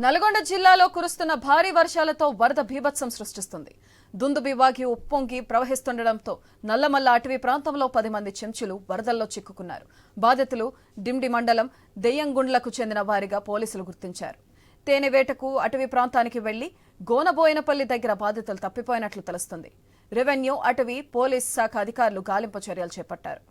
నల్గొండ జిల్లాలో కురుస్తున్న భారీ వర్షాలతో వరద బీభత్సం సృష్టిస్తుంది. దుందుబి వాగి ఉప్పొంగి ప్రవహిస్తుండటంతో నల్లమల్ల అటవీ ప్రాంతంలో 10 మంది చెంచులు వరదల్లో చిక్కుకున్నారు. బాధితులు డిండి మండలం దెయ్యంగుండ్లకు చెందిన వారిగా పోలీసులు గుర్తించారు. తేనెవేటకు అటవీ ప్రాంతానికి వెళ్లి గోనబోయినపల్లి దగ్గర బాధితులు తప్పిపోయినట్లు తెలుస్తుంది. రెవెన్యూ, అటవీ, పోలీస్ శాఖ అధికారులు గాలింపు చర్యలు చేపట్టారు.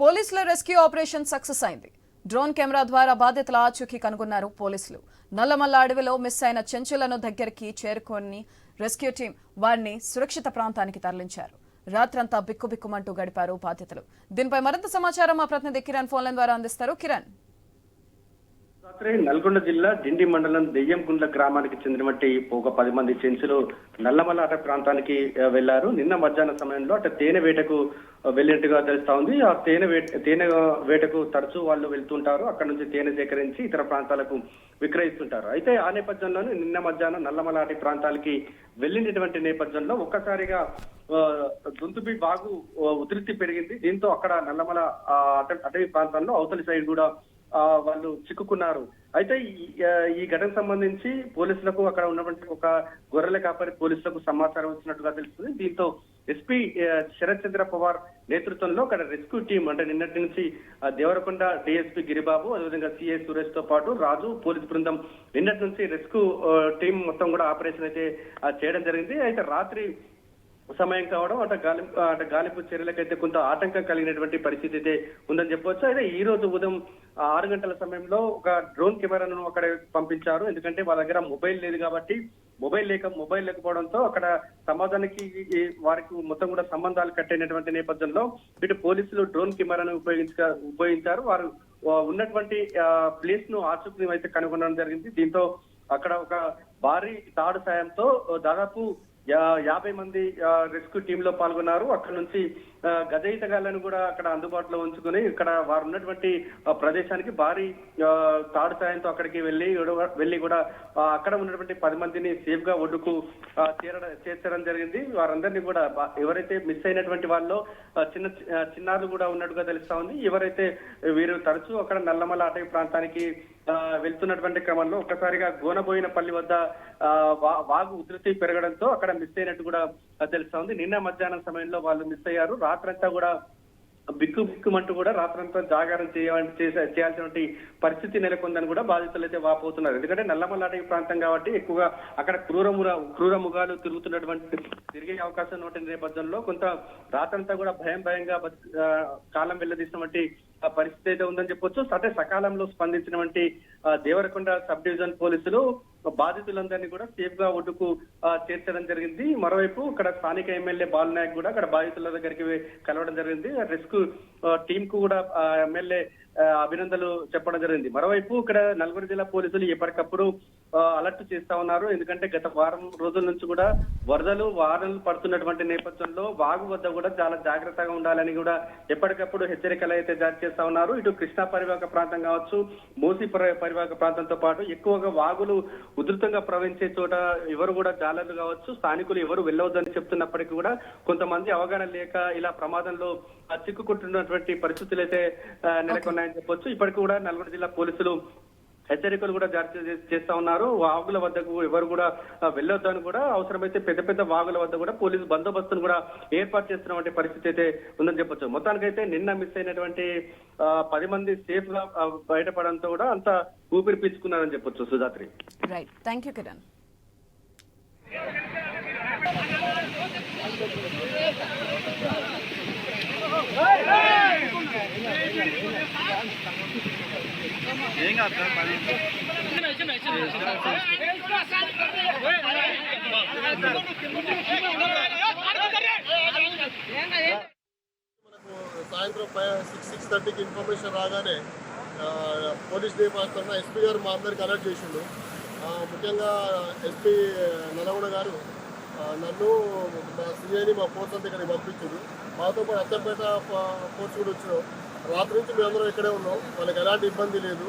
పోలీసుల రెస్క్యూ ఆపరేషన్ సక్సెస్ అయింది. డ్రోన్ కెమెరా ద్వారా బాధితుల ఆచూకీ కనుగొన్నారు పోలీసులు. నల్లమల్ల అడవిలో మిస్ అయిన చెంచులను దగ్గరికి చేరుకొని రెస్క్యూ టీం వారిని సురక్షిత ప్రాంతానికి తరలించారు. రాత్రంతా బిక్కుబిక్కుమంటూ గడిపారు బాధితులు. దీనిపై మరింత సమాచారం మా ప్రతినిధి కిరణ్ ఫోన్ లైన్ ద్వారా అందిస్తారు. కిరణ్, రాత్రి నల్గొండ జిల్లా డిండి మండలం దెయ్యంగుండ్ల గ్రామానికి చెందినటువంటి ఒక 10 మంది చెంచులు నల్లమల్ల అటవీ ప్రాంతానికి వెళ్లారు. నిన్న మధ్యాహ్నం సమయంలో అటు తేనె వేటకు వెళ్ళినట్టుగా తెలుస్తా ఉంది. ఆ తేనె వేటకు తరచూ వాళ్ళు వెళ్తుంటారు. అక్కడ నుంచి తేనె సేకరించి ఇతర ప్రాంతాలకు విక్రయిస్తుంటారు. అయితే ఆ నేపథ్యంలోనే నిన్న మధ్యాహ్నం నల్లమల్ల అటవీ ప్రాంతాలకి వెళ్ళినటువంటి నేపథ్యంలో ఒక్కసారిగా దుందుబి వాగు ఉధృతి పెరిగింది. దీంతో అక్కడ నల్లమల అటవీ ప్రాంతంలో అవతలి సైడ్ కూడా వాళ్ళు చిక్కుకున్నారు. అయితే ఈ ఘటనకు సంబంధించి పోలీసులకు అక్కడ ఉన్నటువంటి ఒక గొర్రెల కాపరి పోలీసులకు సమాచారం వచ్చినట్టుగా తెలుస్తుంది. దీంతో ఎస్పీ శరత్ చంద్ర పవార్ నేతృత్వంలో అక్కడ రెస్క్యూ టీం అంటే నిన్నటి నుంచి దేవరకొండ డిఎస్పీ గిరిబాబు, అదేవిధంగా సిఐ సురేష్ తో పాటు రాజు పోలీస్ బృందం నిన్నటి నుంచి రెస్క్యూ టీం మొత్తం కూడా ఆపరేషన్ అయితే చేయడం జరిగింది. అయితే రాత్రి సమయం కావడం అటు గాలింపు చర్యలకైతే కొంత ఆటంకం కలిగినటువంటి పరిస్థితి అయితే ఉందని చెప్పవచ్చు. అయితే ఈ రోజు ఉదయం 6 గంటల సమయంలో ఒక డ్రోన్ కెమెరాను అక్కడ పంపించారు. ఎందుకంటే వాళ్ళ దగ్గర మొబైల్ లేదు కాబట్టి మొబైల్ లేకపోవడంతో అక్కడ సమాజానికి వారికి మొత్తం కూడా సంబంధాలు కట్టినటువంటి నేపథ్యంలో ఇటు పోలీసులు డ్రోన్ కెమెరాను ఉపయోగించారు. వారు ఉన్నటువంటి ప్లేస్ ను ఆచూకీ అయితే కనుగొనడం జరిగింది. దీంతో అక్కడ ఒక భారీ తాడు సాయంతో దాదాపు 50 మంది రెస్క్యూ టీమ్ లో పాల్గొన్నారు. అక్కడ నుంచి గజయితగాళ్లను కూడా అక్కడ అందుబాటులో ఉంచుకుని ఇక్కడ వారు ఉన్నటువంటి ప్రదేశానికి భారీ తాడు సాయంతో అక్కడికి వెళ్లి కూడా అక్కడ ఉన్నటువంటి 10 మందిని సేఫ్ గా ఒడ్డుకు చేర్చడం జరిగింది. వారందరినీ కూడా ఎవరైతే మిస్ అయినటువంటి వాళ్ళు చిన్నారులు కూడా ఉన్నట్టుగా తెలుస్తా ఉంది. ఎవరైతే వీరు తరచూ అక్కడ నల్లమల్ల అటవీ ప్రాంతానికి వెళ్తున్నటువంటి క్రమంలో ఒక్కసారిగా గోనబోయినపల్లి వద్ద వాగు ఉధృతి పెరగడంతో అక్కడ మిస్ అయినట్టు కూడా తెలుస్తా ఉంది. నిన్న మధ్యాహ్నం సమయంలో వాళ్ళు మిస్ అయ్యారు. రాత్రంతా కూడా బిక్కుమంటూ కూడా రాత్రంతా జాగారం చేయాల్సినటువంటి పరిస్థితి నెలకొందని కూడా బాధితులు అయితే వాపోతున్నారు. ఎందుకంటే నల్లమల్ల అటవీ ప్రాంతం కాబట్టి ఎక్కువగా అక్కడ క్రూర మృగాలు తిరిగే అవకాశం ఉన్న నేపథ్యంలో కొంత రాత్రంతా కూడా భయంగా కాలం వెళ్లదీసినటువంటి పరిస్థితి అయితే ఉందని చెప్పొచ్చు. అంటే సకాలంలో స్పందించినటువంటి దేవరకొండ సబ్ డివిజన్ పోలీసులు బాధితులందరినీ కూడా సేఫ్ గా ఒడ్డుకు చేర్చడం జరిగింది. మరోవైపు ఇక్కడ స్థానిక ఎమ్మెల్యే బాలనాయక్ కూడా అక్కడ బాధితుల దగ్గరికి కలవడం జరిగింది. రెస్క్యూ టీమ్ కు కూడా ఎమ్మెల్యే అభినందనలు చెప్పడం జరిగింది. మరోవైపు ఇక్కడ నల్గొండ జిల్లా పోలీసులు ఎప్పటికప్పుడు అలర్ట్ చేస్తా ఉన్నారు. ఎందుకంటే గత వారం రోజుల నుంచి కూడా వరదలు వానలు పడుతున్నటువంటి నేపథ్యంలో వాగు వద్ద కూడా చాలా జాగ్రత్తగా ఉండాలని కూడా ఎప్పటికప్పుడు హెచ్చరికలు అయితే జారీ చేస్తా ఉన్నారు. ఇటు కృష్ణా పరివాహక ప్రాంతం కావచ్చు, మూసీ పరివాహక ప్రాంతంతో పాటు ఎక్కువగా వాగులు ఉధృతంగా ప్రవహించే చోట ఎవరు కూడా జాలర్లు కావచ్చు, స్థానికులు ఎవరు వెళ్ళవద్దని చెప్తున్నప్పటికీ కూడా కొంతమంది అవగాహన లేక ఇలా ప్రమాదంలో చిక్కుకుంటున్నటువంటి పరిస్థితులు అయితే నెలకొన్నాయని చెప్పొచ్చు. ఇప్పటికీ కూడా నల్గొండ జిల్లా పోలీసులు హెచ్చరికలు కూడా జారీ చేస్తా ఉన్నారు. వాగుల వద్దకు ఎవరు కూడా వెళ్ళొద్దని కూడా, అవసరమైతే పెద్ద వాగుల వద్ద కూడా పోలీసు బందోబస్తును కూడా ఏర్పాటు చేస్తున్నటువంటి పరిస్థితి అయితే ఉందని చెప్పొచ్చు. మొత్తానికైతే నిన్న మిస్ అయినటువంటి 10 మంది సేఫ్ గా బయటపడంతో కూడా అంత ఊపిరి పీల్చుకున్నారని చెప్పొచ్చు. సుధాత్రి, రైట్, థ్యాంక్ యూ కిరణ్. ఏం కాదు సాయంత్రం 6:30కి ఇన్ఫర్మేషన్ రాగానే పోలీస్ డిపార్ట్మెంట్ ఎస్పీ గారు మా అందరికి అలర్ట్ చేసిండు. ముఖ్యంగా ఎస్పీ నల్లగొండ గారు నన్ను మా సిఐని మా ఫోర్స్ అంతా ఇక్కడికి పంపించారు. మాతో పాటు అచ్చంపేట ఫోర్స్ కూడా వచ్చినాం. రాత్రి నుంచి మేమందరం ఇక్కడే ఉన్నాం. వాళ్ళకి ఎలాంటి ఇబ్బంది లేదు.